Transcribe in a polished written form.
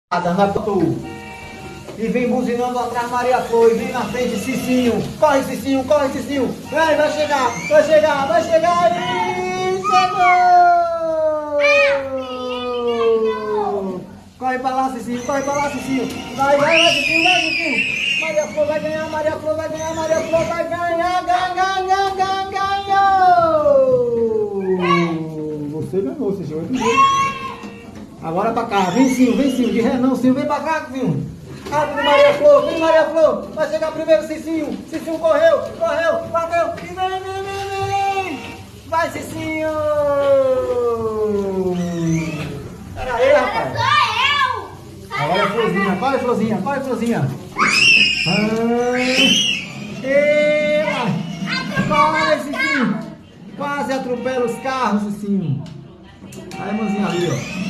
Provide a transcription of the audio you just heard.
Na tu. E vem buzinando atrás Maria Flor, e vem na frente Cicinho. Corre Cicinho, corre Cicinho. Vai chegar, vai chegar, vai chegar. E chegou! Corre pra lá Cicinho, corre pra lá Cicinho. Vai, vai, vai Cicinho, vai Cicinho. Maria Flor vai ganhar, Maria Flor vai ganhar, Maria Flor vai ganhar, ganhou! Você ganhou, Cicinho. Agora pra cá, vem Zinho, de ré não, Zinho, vem pra cá, Zinho. Rápido, Maria Flor, vem Maria Flor, vai chegar primeiro Cicinho, Cicinho correu, bateu, e vem, vai Cicinho. Pera aí, rapaz. Agora é Florzinha, corre Florzinha, corre Florzinha. Corre Cicinho, quase atropela os carros, Cicinho. Aí, mãozinha ali, ó.